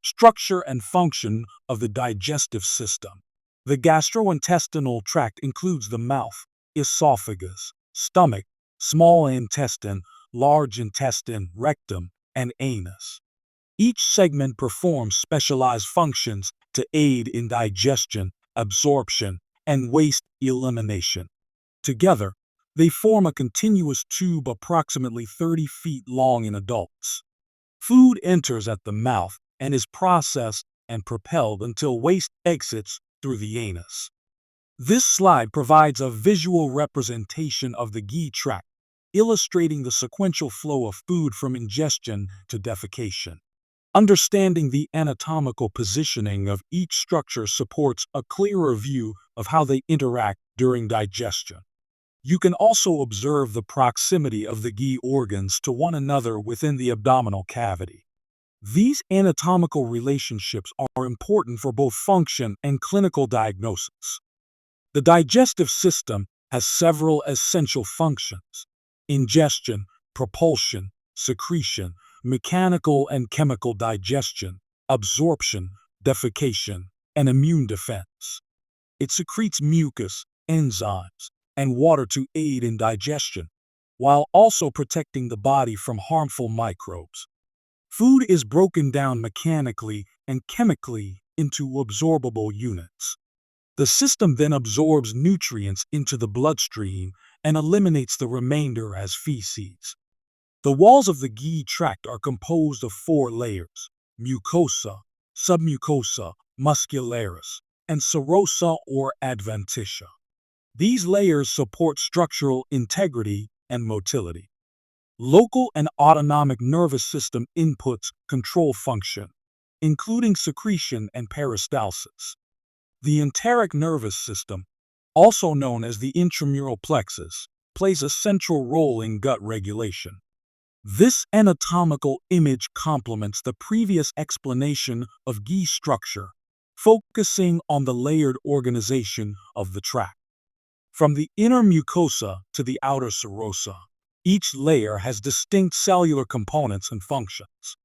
Structure and function of the digestive system. The gastrointestinal tract includes the mouth, esophagus, stomach, small intestine, large intestine, rectum, and anus. Each segment performs specialized functions to aid in digestion, absorption, and waste elimination. Together, they form a continuous tube approximately 30 feet long in adults. Food enters at the mouth and is processed and propelled until waste exits through the anus. This slide provides a visual representation of the GI tract, illustrating the sequential flow of food from ingestion to defecation. Understanding the anatomical positioning of each structure supports a clearer view of how they interact during digestion. You can also observe the proximity of the GI organs to one another within the abdominal cavity. These anatomical relationships are important for both function and clinical diagnosis. The digestive system has several essential functions: ingestion, propulsion, secretion, mechanical and chemical digestion, absorption, defecation, and immune defense. It secretes mucus, enzymes, and water to aid in digestion, while also protecting the body from harmful microbes. Food is broken down mechanically and chemically into absorbable units. The system then absorbs nutrients into the bloodstream and eliminates the remainder as feces. The walls of the GI tract are composed of 4 layers: mucosa, submucosa, muscularis, and serosa or adventitia. These layers support structural integrity and motility. Local and autonomic nervous system inputs control function, including secretion and peristalsis. The enteric nervous system, also known as the intramural plexus, plays a central role in gut regulation. This anatomical image complements the previous explanation of GI structure, focusing on the layered organization of the tract. From the inner mucosa to the outer serosa, each layer has distinct cellular components and functions.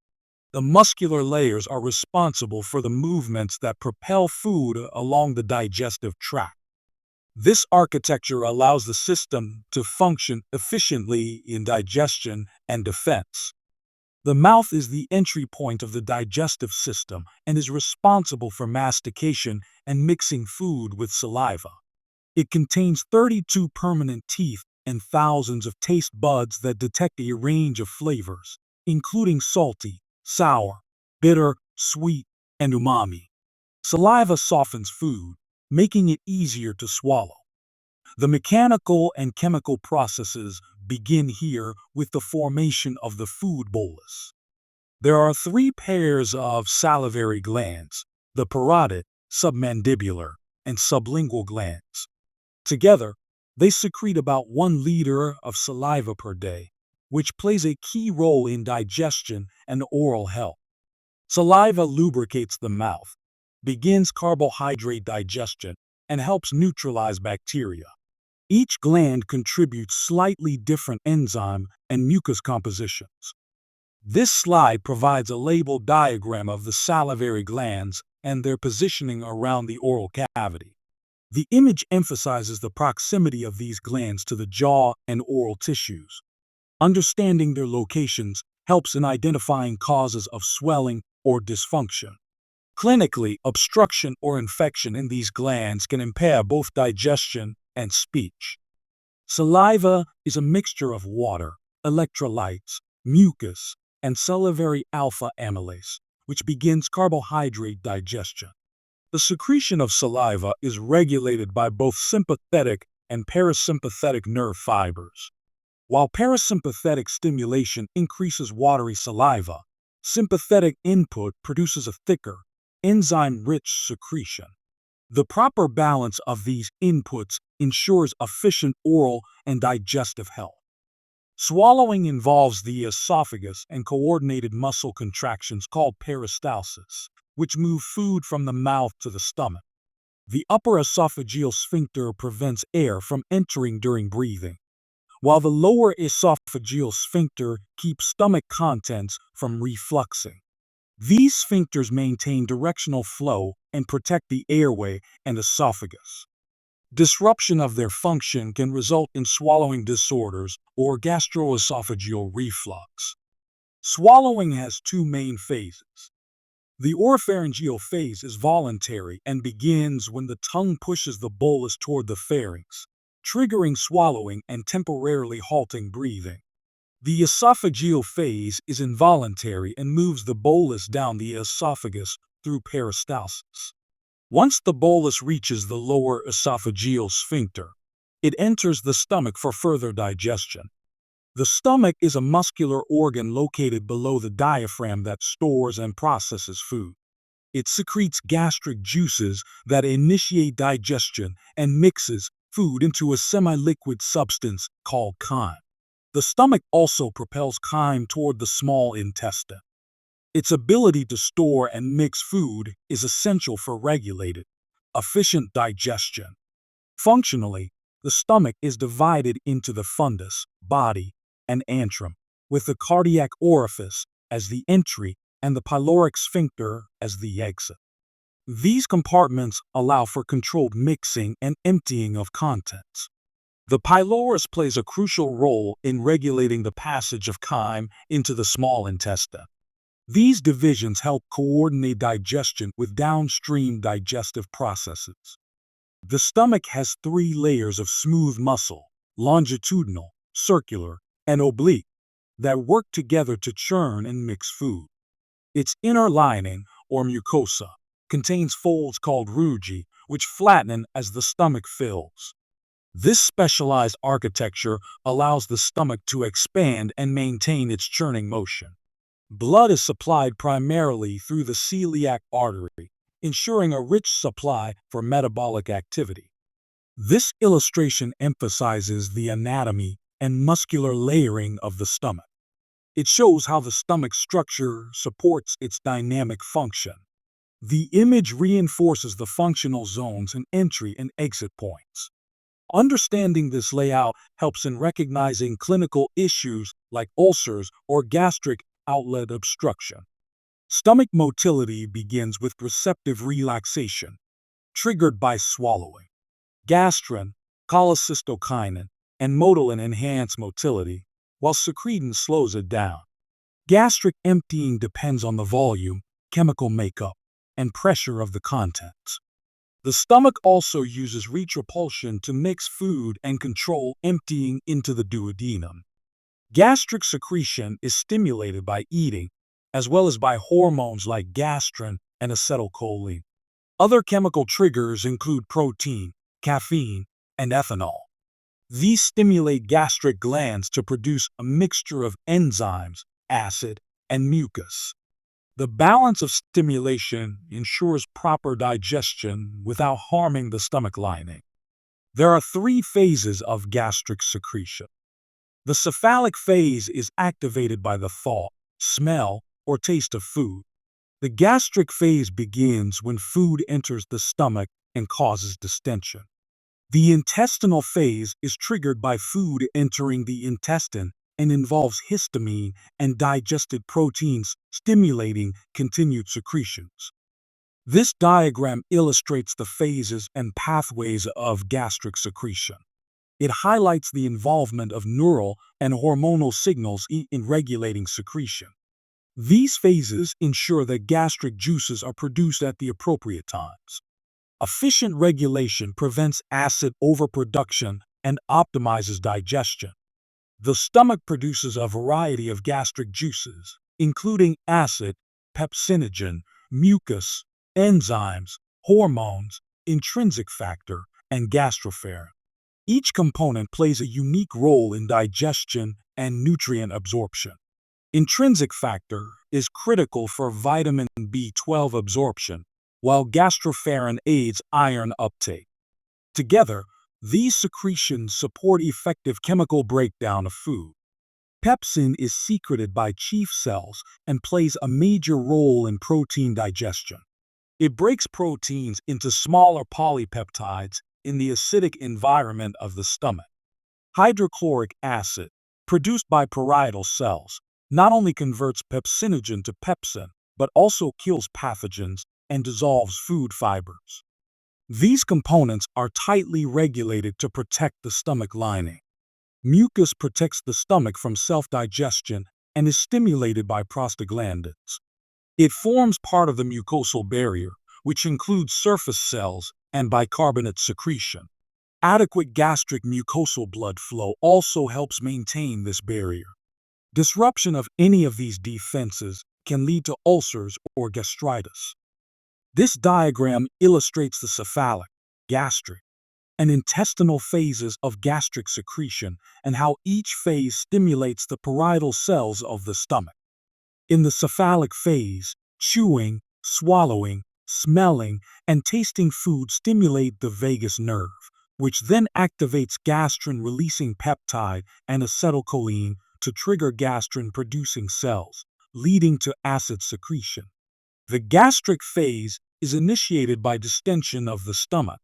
The muscular layers are responsible for the movements that propel food along the digestive tract. This architecture allows the system to function efficiently in digestion and defense. The mouth is the entry point of the digestive system and is responsible for mastication and mixing food with saliva. It contains 32 permanent teeth and thousands of taste buds that detect a range of flavors, including salty, sour, bitter, sweet, and umami. Saliva softens food, making it easier to swallow. The mechanical and chemical processes begin here with the formation of the food bolus. There are 3 pairs of salivary glands: the parotid, submandibular, and sublingual glands. Together, they secrete about 1 liter of saliva per day, which plays a key role in digestion and oral health. Saliva lubricates the mouth, begins carbohydrate digestion, and helps neutralize bacteria. Each gland contributes slightly different enzyme and mucus compositions. This slide provides a labeled diagram of the salivary glands and their positioning around the oral cavity. The image emphasizes the proximity of these glands to the jaw and oral tissues. Understanding their locations helps in identifying causes of swelling or dysfunction. Clinically, obstruction or infection in these glands can impair both digestion and speech. Saliva is a mixture of water, electrolytes, mucus, and salivary alpha amylase, which begins carbohydrate digestion. The secretion of saliva is regulated by both sympathetic and parasympathetic nerve fibers. While parasympathetic stimulation increases watery saliva, sympathetic input produces a thicker, enzyme-rich secretion. The proper balance of these inputs ensures efficient oral and digestive health. Swallowing involves the esophagus and coordinated muscle contractions called peristalsis, which move food from the mouth to the stomach. The upper esophageal sphincter prevents air from entering during breathing, while the lower esophageal sphincter keeps stomach contents from refluxing. These sphincters maintain directional flow and protect the airway and esophagus. Disruption of their function can result in swallowing disorders or gastroesophageal reflux. Swallowing has two main phases. The oropharyngeal phase is voluntary and begins when the tongue pushes the bolus toward the pharynx, triggering swallowing and temporarily halting breathing. The esophageal phase is involuntary and moves the bolus down the esophagus through peristalsis. Once the bolus reaches the lower esophageal sphincter, it enters the stomach for further digestion. The stomach is a muscular organ located below the diaphragm that stores and processes food. It secretes gastric juices that initiate digestion and mixes food into a semi-liquid substance called chyme. The stomach also propels chyme toward the small intestine. Its ability to store and mix food is essential for regulated, efficient digestion. Functionally, the stomach is divided into the fundus, body, and antrum, with the cardiac orifice as the entry and the pyloric sphincter as the exit. These compartments allow for controlled mixing and emptying of contents. The pylorus plays a crucial role in regulating the passage of chyme into the small intestine. These divisions help coordinate digestion with downstream digestive processes. The stomach has three layers of smooth muscle, longitudinal, circular, and oblique, that work together to churn and mix food. Its inner lining, or mucosa, contains folds called rugae, which flatten as the stomach fills. This specialized architecture allows the stomach to expand and maintain its churning motion. Blood is supplied primarily through the celiac artery, ensuring a rich supply for metabolic activity. This illustration emphasizes the anatomy and muscular layering of the stomach. It shows how the stomach structure supports its dynamic function. The image reinforces the functional zones and entry and exit points. Understanding this layout helps in recognizing clinical issues like ulcers or gastric outlet obstruction. Stomach motility begins with receptive relaxation, triggered by swallowing. Gastrin, cholecystokinin, and motilin enhance motility, while secretin slows it down. Gastric emptying depends on the volume, chemical makeup, and pressure of the contents. The stomach also uses repulsion to mix food and control emptying into the duodenum. Gastric secretion is stimulated by eating, as well as by hormones like gastrin and acetylcholine. Other chemical triggers include protein, caffeine, and ethanol. These stimulate gastric glands to produce a mixture of enzymes, acid, and mucus. The balance of stimulation ensures proper digestion without harming the stomach lining. There are three phases of gastric secretion. The cephalic phase is activated by the thought, smell, or taste of food. The gastric phase begins when food enters the stomach and causes distension. The intestinal phase is triggered by food entering the intestine and involves histamine and digested proteins stimulating continued secretions. This diagram illustrates the phases and pathways of gastric secretion. It highlights the involvement of neural and hormonal signals in regulating secretion. These phases ensure that gastric juices are produced at the appropriate times. Efficient regulation prevents acid overproduction and optimizes digestion. The stomach produces a variety of gastric juices, including acid, pepsinogen, mucus, enzymes, hormones, intrinsic factor, and gastropherin. Each component plays a unique role in digestion and nutrient absorption. Intrinsic factor is critical for vitamin B12 absorption, while gastropherin aids iron uptake. Together, these secretions support effective chemical breakdown of food. Pepsin is secreted by chief cells and plays a major role in protein digestion. It breaks proteins into smaller polypeptides in the acidic environment of the stomach. Hydrochloric acid, produced by parietal cells, not only converts pepsinogen to pepsin, but also kills pathogens and dissolves food fibers. These components are tightly regulated to protect the stomach lining. Mucus protects the stomach from self-digestion and is stimulated by prostaglandins. It forms part of the mucosal barrier, which includes surface cells and bicarbonate secretion. Adequate gastric mucosal blood flow also helps maintain this barrier. Disruption of any of these defenses can lead to ulcers or gastritis. This diagram illustrates the cephalic, gastric, and intestinal phases of gastric secretion and how each phase stimulates the parietal cells of the stomach. In the cephalic phase, chewing, swallowing, smelling, and tasting food stimulate the vagus nerve, which then activates gastrin-releasing peptide and acetylcholine to trigger gastrin-producing cells, leading to acid secretion. The gastric phase is initiated by distension of the stomach,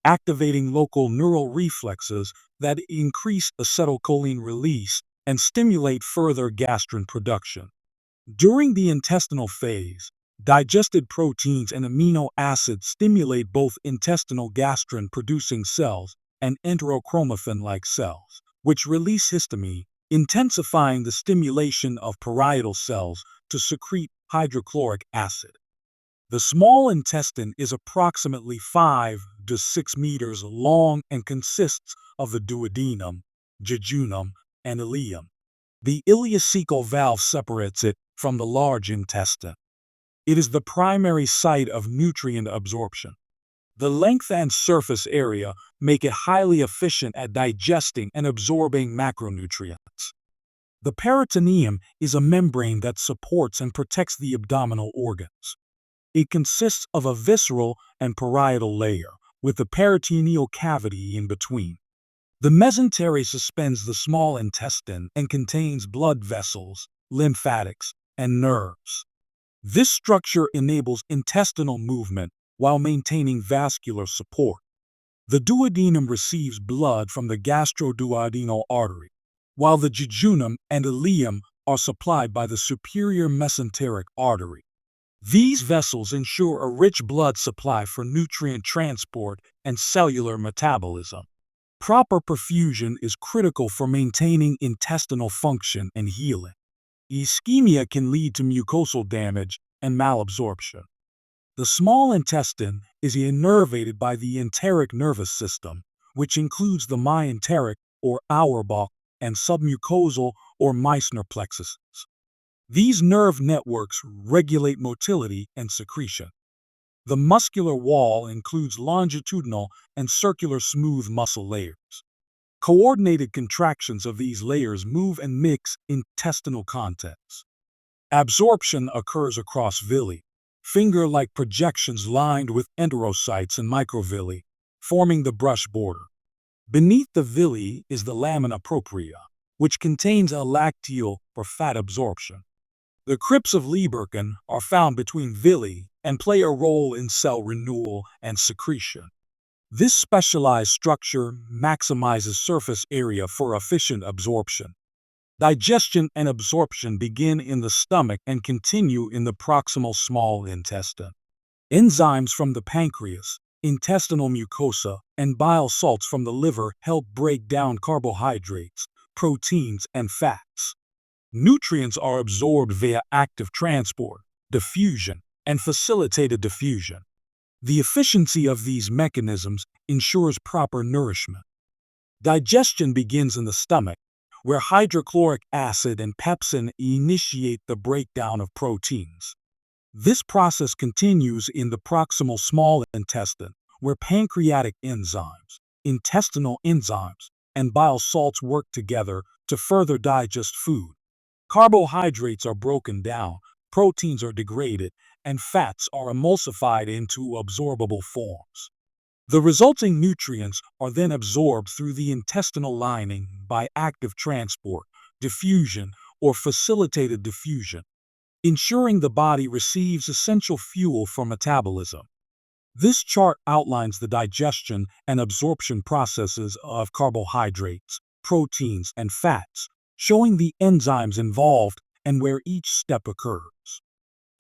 activating local neural reflexes that increase acetylcholine release and stimulate further gastrin production. During the intestinal phase, digested proteins and amino acids stimulate both intestinal gastrin-producing cells and enterochromaffin-like cells, which release histamine, intensifying the stimulation of parietal cells to secrete hydrochloric acid. The small intestine is approximately 5 to 6 meters long and consists of the duodenum, jejunum, and ileum. The ileocecal valve separates it from the large intestine. It is the primary site of nutrient absorption. The length and surface area make it highly efficient at digesting and absorbing macronutrients. The peritoneum is a membrane that supports and protects the abdominal organs. It consists of a visceral and parietal layer, with the peritoneal cavity in between. The mesentery suspends the small intestine and contains blood vessels, lymphatics, and nerves. This structure enables intestinal movement while maintaining vascular support. The duodenum receives blood from the gastroduodenal artery, while the jejunum and ileum are supplied by the superior mesenteric artery. These vessels ensure a rich blood supply for nutrient transport and cellular metabolism. Proper perfusion is critical for maintaining intestinal function and healing. Ischemia can lead to mucosal damage and malabsorption. The small intestine is innervated by the enteric nervous system, which includes the myenteric or Auerbach and submucosal or Meissner plexuses. These nerve networks regulate motility and secretion. The muscular wall includes longitudinal and circular smooth muscle layers. Coordinated contractions of these layers move and mix intestinal contents. Absorption occurs across villi, finger-like projections lined with enterocytes and microvilli, forming the brush border. Beneath the villi is the lamina propria, which contains a lacteal or fat absorption. The crypts of Lieberkühn are found between villi and play a role in cell renewal and secretion. This specialized structure maximizes surface area for efficient absorption. Digestion and absorption begin in the stomach and continue in the proximal small intestine. Enzymes from the pancreas, intestinal mucosa, and bile salts from the liver help break down carbohydrates, proteins, and fats. Nutrients are absorbed via active transport, diffusion, and facilitated diffusion. The efficiency of these mechanisms ensures proper nourishment. Digestion begins in the stomach, where hydrochloric acid and pepsin initiate the breakdown of proteins. This process continues in the proximal small intestine, where pancreatic enzymes, intestinal enzymes, and bile salts work together to further digest food. Carbohydrates are broken down, proteins are degraded, and fats are emulsified into absorbable forms. The resulting nutrients are then absorbed through the intestinal lining by active transport, diffusion, or facilitated diffusion, ensuring the body receives essential fuel for metabolism. This chart outlines the digestion and absorption processes of carbohydrates, proteins, and fats, showing the enzymes involved and where each step occurs.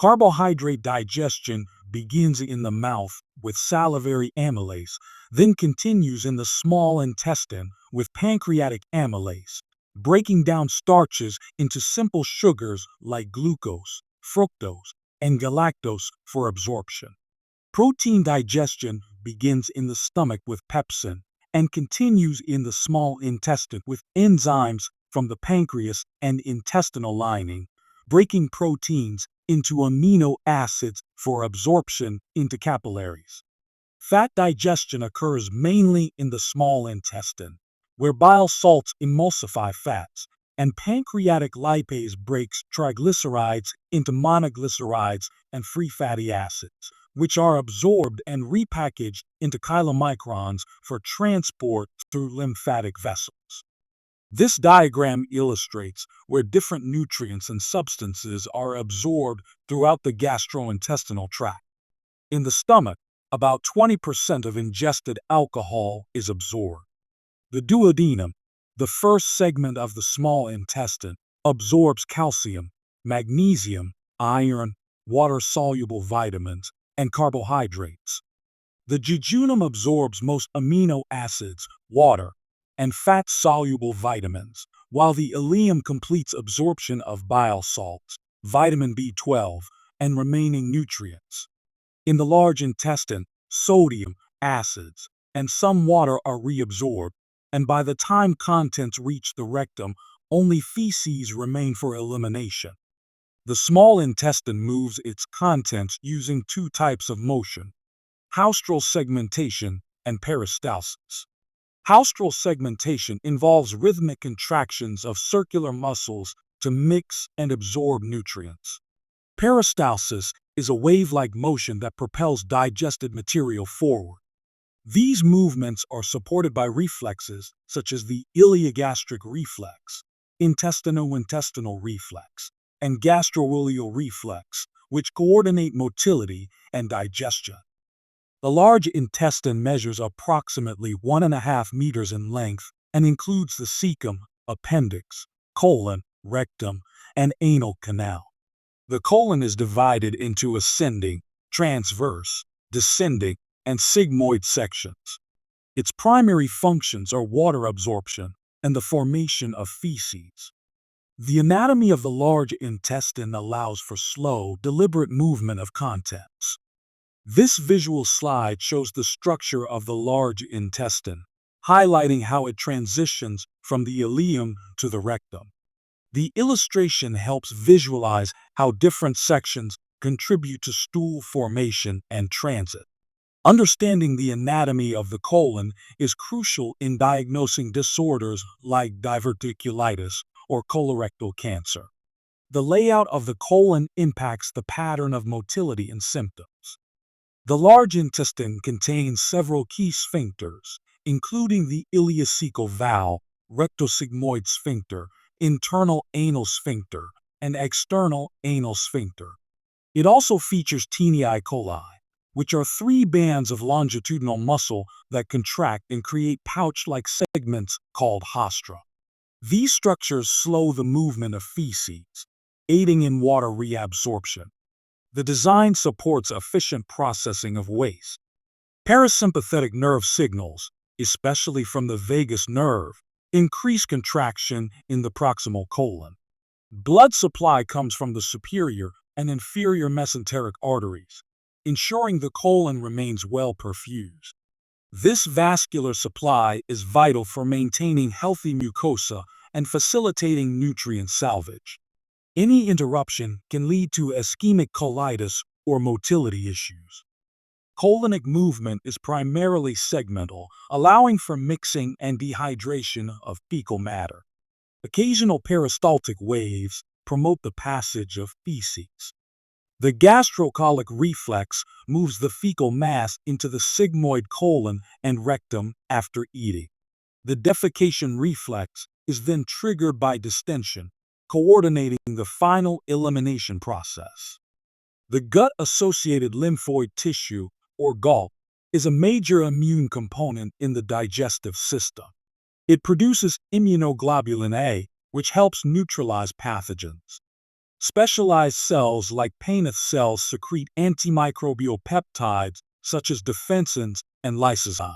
Carbohydrate digestion begins in the mouth with salivary amylase, then continues in the small intestine with pancreatic amylase, breaking down starches into simple sugars like glucose, fructose, and galactose for absorption. Protein digestion begins in the stomach with pepsin and continues in the small intestine with enzymes from the pancreas and intestinal lining, breaking proteins into amino acids for absorption into capillaries. Fat digestion occurs mainly in the small intestine, where bile salts emulsify fats, and pancreatic lipase breaks triglycerides into monoglycerides and free fatty acids, which are absorbed and repackaged into chylomicrons for transport through lymphatic vessels. This diagram illustrates where different nutrients and substances are absorbed throughout the gastrointestinal tract. In the stomach, about 20% of ingested alcohol is absorbed. The duodenum, the first segment of the small intestine, absorbs calcium, magnesium, iron, water-soluble vitamins, and carbohydrates. The jejunum absorbs most amino acids, water, and fat-soluble vitamins, while the ileum completes absorption of bile salts, vitamin B12, and remaining nutrients. In the large intestine, sodium, acids, and some water are reabsorbed, and by the time contents reach the rectum, only feces remain for elimination. The small intestine moves its contents using two types of motion: Haustral segmentation and peristalsis. Haustral segmentation involves rhythmic contractions of circular muscles to mix and absorb nutrients. Peristalsis is a wave-like motion that propels digested material forward. These movements are supported by reflexes such as the ileogastric reflex, intestinal reflex, and gastroileal reflex, which coordinate motility and digestion. The large intestine measures approximately 1.5 meters in length and includes the cecum, appendix, colon, rectum, and anal canal. The colon is divided into ascending, transverse, descending, and sigmoid sections. Its primary functions are water absorption and the formation of feces. The anatomy of the large intestine allows for slow, deliberate movement of contents. This visual slide shows the structure of the large intestine, highlighting how it transitions from the ileum to the rectum. The illustration helps visualize how different sections contribute to stool formation and transit. Understanding the anatomy of the colon is crucial in diagnosing disorders like diverticulitis or colorectal cancer. The layout of the colon impacts the pattern of motility and symptoms. The large intestine contains several key sphincters, including the ileocecal valve, rectosigmoid sphincter, internal anal sphincter, and external anal sphincter. It also features tenei coli, which are 3 bands of longitudinal muscle that contract and create pouch-like segments called haustra. These structures slow the movement of feces, aiding in water reabsorption. The design supports efficient processing of waste. Parasympathetic nerve signals, especially from the vagus nerve, increase contraction in the proximal colon. Blood supply comes from the superior and inferior mesenteric arteries, ensuring the colon remains well perfused. This vascular supply is vital for maintaining healthy mucosa and facilitating nutrient salvage. Any interruption can lead to ischemic colitis or motility issues. Colonic movement is primarily segmental, allowing for mixing and dehydration of fecal matter. Occasional peristaltic waves promote the passage of feces. The gastrocolic reflex moves the fecal mass into the sigmoid colon and rectum after eating. The defecation reflex is then triggered by distension, coordinating the final elimination process. The gut-associated lymphoid tissue, or GALT, is a major immune component in the digestive system. It produces immunoglobulin A, which helps neutralize pathogens. Specialized cells like Paneth cells secrete antimicrobial peptides such as defensins and lysozyme.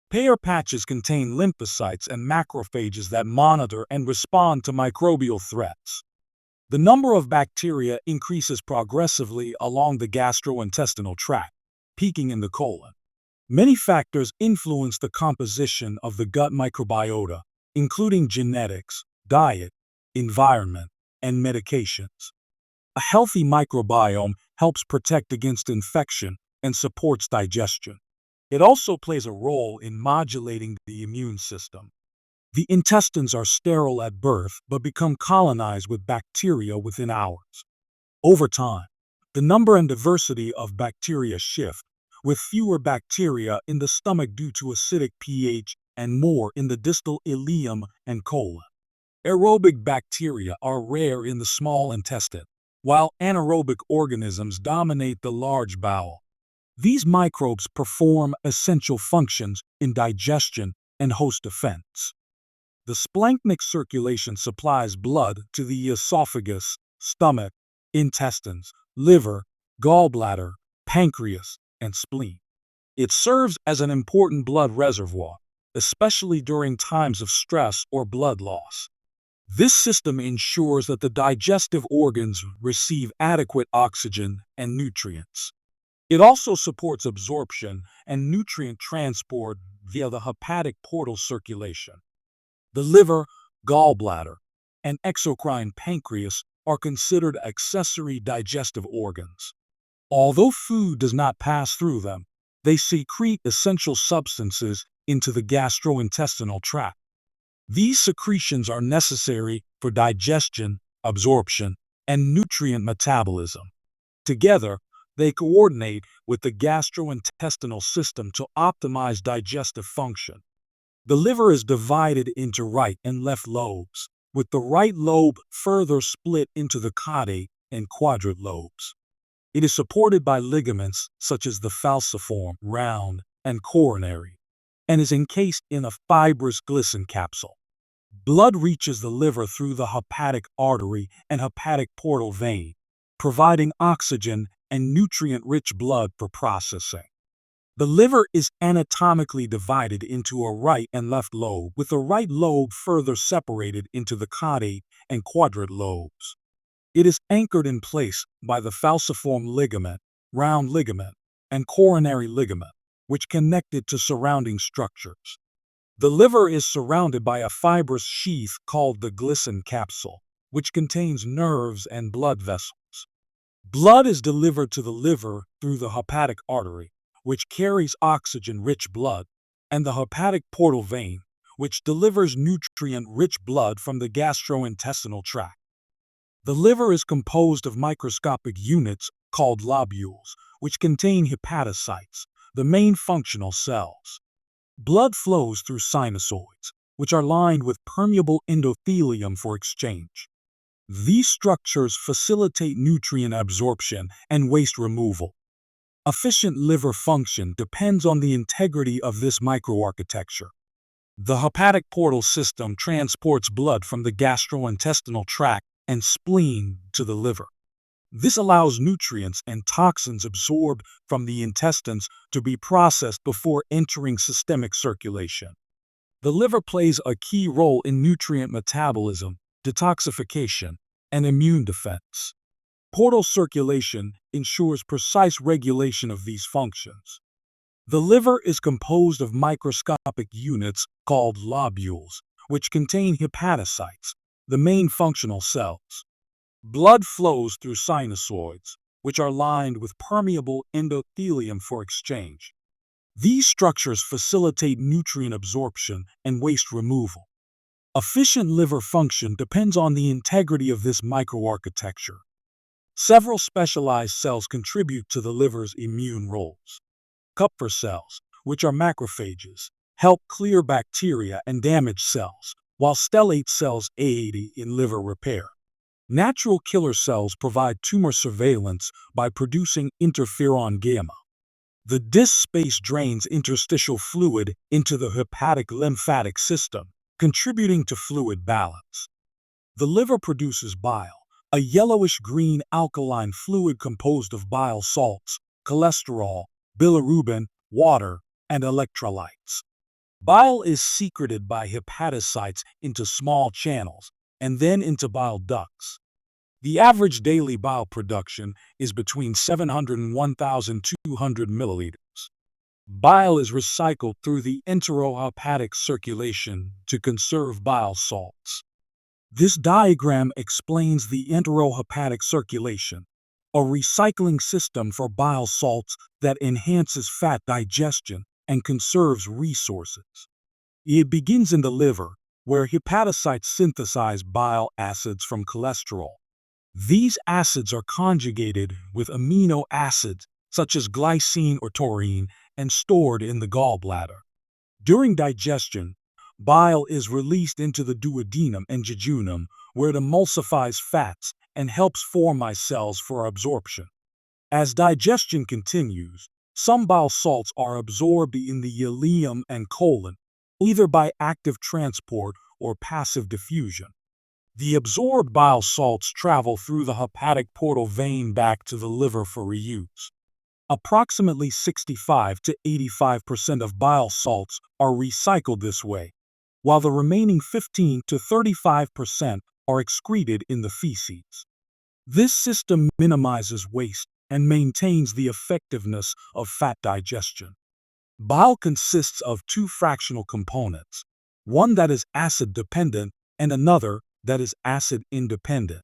Peyer's patches contain lymphocytes and macrophages that monitor and respond to microbial threats. The number of bacteria increases progressively along the gastrointestinal tract, peaking in the colon. Many factors influence the composition of the gut microbiota, including genetics, diet, environment, and medications. A healthy microbiome helps protect against infection and supports digestion. It also plays a role in modulating the immune system. The intestines are sterile at birth but become colonized with bacteria within hours. Over time, the number and diversity of bacteria shift, with fewer bacteria in the stomach due to acidic pH and more in the distal ileum and colon. Aerobic bacteria are rare in the small intestine, while anaerobic organisms dominate the large bowel. These microbes perform essential functions in digestion and host defense. The splanchnic circulation supplies blood to the esophagus, stomach, intestines, liver, gallbladder, pancreas, and spleen. It serves as an important blood reservoir, especially during times of stress or blood loss. This system ensures that the digestive organs receive adequate oxygen and nutrients. It also supports absorption and nutrient transport via the hepatic portal circulation. The liver, gallbladder, and exocrine pancreas are considered accessory digestive organs. Although food does not pass through them, they secrete essential substances into the gastrointestinal tract. These secretions are necessary for digestion, absorption, and nutrient metabolism. Together, they coordinate with the gastrointestinal system to optimize digestive function. The liver is divided into right and left lobes, with the right lobe further split into the caudate and quadrate lobes. It is supported by ligaments such as the falciform, round, and coronary, and is encased in a fibrous glycan capsule. Blood reaches the liver through the hepatic artery and hepatic portal vein, providing oxygen and nutrient-rich blood for processing. The liver is anatomically divided into a right and left lobe, with the right lobe further separated into the caudate and quadrate lobes. It is anchored in place by the falciform ligament, round ligament, and coronary ligament, which connect it to surrounding structures. The liver is surrounded by a fibrous sheath called the glycan capsule, which contains nerves and blood vessels. Blood is delivered to the liver through the hepatic artery, which carries oxygen-rich blood, and the hepatic portal vein, which delivers nutrient-rich blood from the gastrointestinal tract. The liver is composed of microscopic units called lobules, which contain hepatocytes, the main functional cells. Blood flows through sinusoids, which are lined with permeable endothelium for exchange. These structures facilitate nutrient absorption and waste removal. Efficient liver function depends on the integrity of this microarchitecture. The hepatic portal system transports blood from the gastrointestinal tract and spleen to the liver. This allows nutrients and toxins absorbed from the intestines to be processed before entering systemic circulation. The liver plays a key role in nutrient metabolism, detoxification, and immune defense. Portal circulation ensures precise regulation of these functions. The liver is composed of microscopic units called lobules, which contain hepatocytes, the main functional cells. Blood flows through sinusoids, which are lined with permeable endothelium for exchange. These structures facilitate nutrient absorption and waste removal. Efficient liver function depends on the integrity of this microarchitecture. Several specialized cells contribute to the liver's immune roles. Kupffer cells, which are macrophages, help clear bacteria and damaged cells, while stellate cells aid in liver repair. Natural killer cells provide tumor surveillance by producing interferon gamma. The disc space drains interstitial fluid into the hepatic lymphatic system, contributing to fluid balance. The liver produces bile, a yellowish-green alkaline fluid composed of bile salts, cholesterol, bilirubin, water, and electrolytes. Bile is secreted by hepatocytes into small channels and then into bile ducts. The average daily bile production is between 700 and 1,200 milliliters. Bile is recycled through the enterohepatic circulation to conserve bile salts. This diagram explains the enterohepatic circulation, a recycling system for bile salts that enhances fat digestion and conserves resources. It begins in the liver, where hepatocytes synthesize bile acids from cholesterol. These acids are conjugated with amino acids such as glycine or taurine and stored in the gallbladder. During digestion, bile is released into the duodenum and jejunum, where it emulsifies fats and helps form micelles for absorption. As digestion continues, some bile salts are absorbed in the ileum and colon, either by active transport or passive diffusion. The absorbed bile salts travel through the hepatic portal vein back to the liver for reuse. Approximately 65 to 85% of bile salts are recycled this way, while the remaining 15 to 35% are excreted in the feces. This system minimizes waste and maintains the effectiveness of fat digestion. Bile consists of two fractional components, one that is acid-dependent and another that is acid-independent.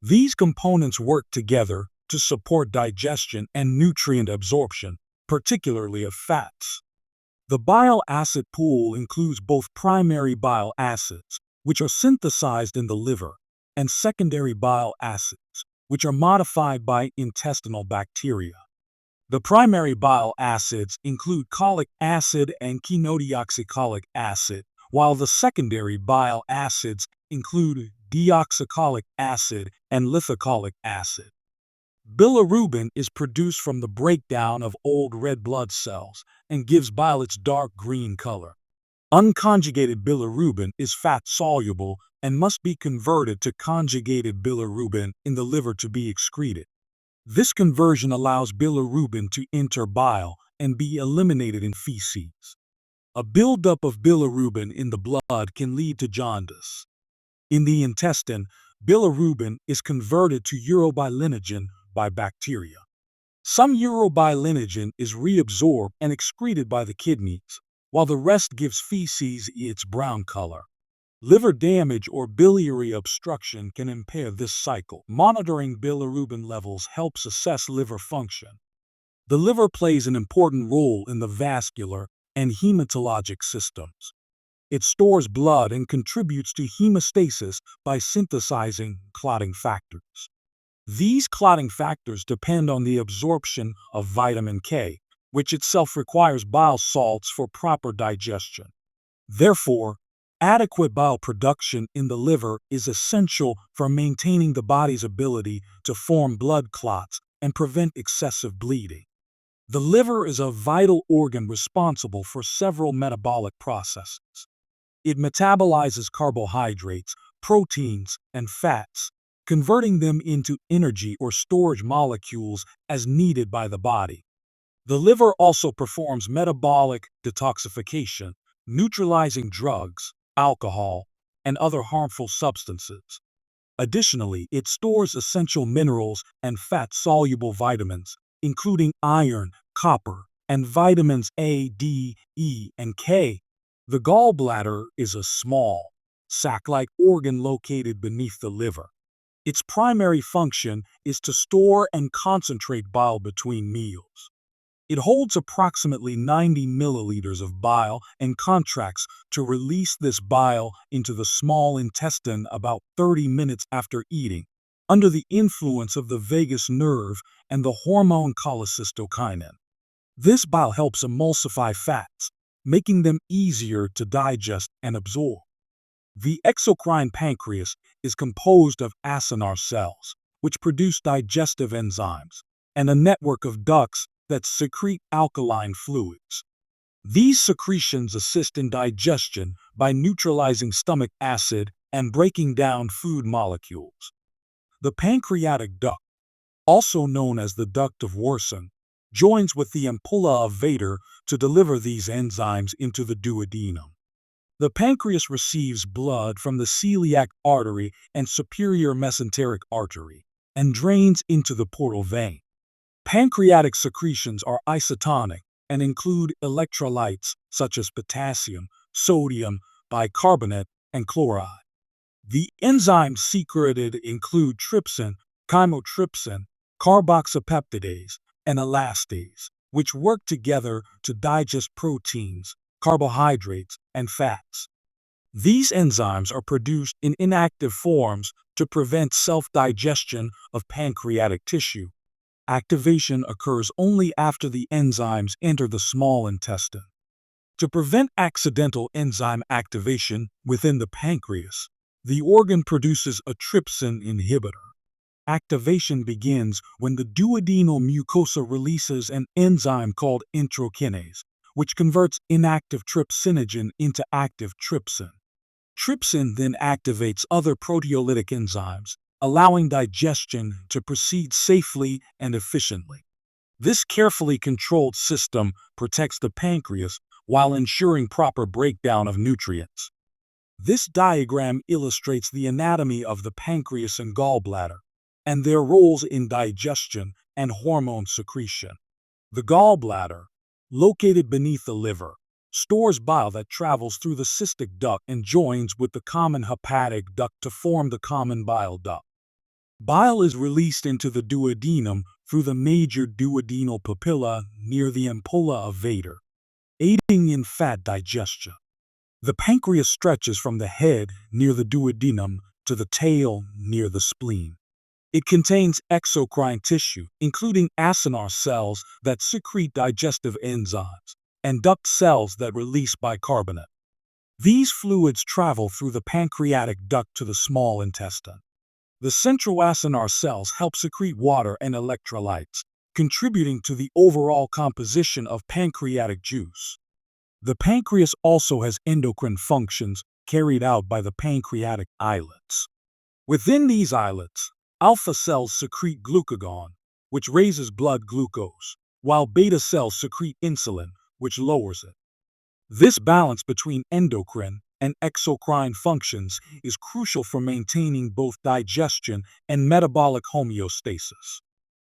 These components work together to support digestion and nutrient absorption, particularly of fats. The bile acid pool includes both primary bile acids, which are synthesized in the liver, and secondary bile acids, which are modified by intestinal bacteria. The primary bile acids include cholic acid and chenodeoxycholic acid, while the secondary bile acids include deoxycholic acid and lithocholic acid. Bilirubin is produced from the breakdown of old red blood cells and gives bile its dark green color. Unconjugated bilirubin is fat-soluble and must be converted to conjugated bilirubin in the liver to be excreted. This conversion allows bilirubin to enter bile and be eliminated in feces. A buildup of bilirubin in the blood can lead to jaundice. In the intestine, bilirubin is converted to urobilinogen by bacteria. Some urobilinogen is reabsorbed and excreted by the kidneys, while the rest gives feces its brown color. Liver damage or biliary obstruction can impair this cycle. Monitoring bilirubin levels helps assess liver function. The liver plays an important role in the vascular and hematologic systems. It stores blood and contributes to hemostasis by synthesizing clotting factors. These clotting factors depend on the absorption of vitamin K, which itself requires bile salts for proper digestion. Therefore, adequate bile production in the liver is essential for maintaining the body's ability to form blood clots and prevent excessive bleeding. The liver is a vital organ responsible for several metabolic processes. It metabolizes carbohydrates, proteins, and fats, converting them into energy or storage molecules as needed by the body. The liver also performs metabolic detoxification, neutralizing drugs, alcohol, and other harmful substances. Additionally, it stores essential minerals and fat-soluble vitamins, including iron, copper, and vitamins A, D, E, and K. The gallbladder is a small, sac-like organ located beneath the liver. Its primary function is to store and concentrate bile between meals. It holds approximately 90 milliliters of bile and contracts to release this bile into the small intestine about 30 minutes after eating, under the influence of the vagus nerve and the hormone cholecystokinin. This bile helps emulsify fats, making them easier to digest and absorb. The exocrine pancreas is composed of acinar cells, which produce digestive enzymes, and a network of ducts that secrete alkaline fluids. These secretions assist in digestion by neutralizing stomach acid and breaking down food molecules. The pancreatic duct, also known as the duct of Wersen, joins with the ampulla of Vater to deliver these enzymes into the duodenum. The pancreas receives blood from the celiac artery and superior mesenteric artery and drains into the portal vein. Pancreatic secretions are isotonic and include electrolytes such as potassium, sodium, bicarbonate, and chloride. The enzymes secreted include trypsin, chymotrypsin, carboxypeptidase, and elastase, which work together to digest proteins, carbohydrates, and fats. These enzymes are produced in inactive forms to prevent self-digestion of pancreatic tissue. Activation occurs only after the enzymes enter the small intestine. To prevent accidental enzyme activation within the pancreas, the organ produces a trypsin inhibitor. Activation begins when the duodenal mucosa releases an enzyme called introkinase, which converts inactive trypsinogen into active trypsin. Trypsin then activates other proteolytic enzymes, allowing digestion to proceed safely and efficiently. This carefully controlled system protects the pancreas while ensuring proper breakdown of nutrients. This diagram illustrates the anatomy of the pancreas and gallbladder and their roles in digestion and hormone secretion. The gallbladder, located beneath the liver, stores bile that travels through the cystic duct and joins with the common hepatic duct to form the common bile duct. Bile is released into the duodenum through the major duodenal papilla near the ampulla of Vater, aiding in fat digestion. The pancreas stretches from the head near the duodenum to the tail near the spleen. It contains exocrine tissue, including acinar cells that secrete digestive enzymes, and duct cells that release bicarbonate. These fluids travel through the pancreatic duct to the small intestine. The central acinar cells help secrete water and electrolytes, contributing to the overall composition of pancreatic juice. The pancreas also has endocrine functions carried out by the pancreatic islets. Within these islets, alpha cells secrete glucagon, which raises blood glucose, while beta cells secrete insulin, which lowers it. This balance between endocrine and exocrine functions is crucial for maintaining both digestion and metabolic homeostasis.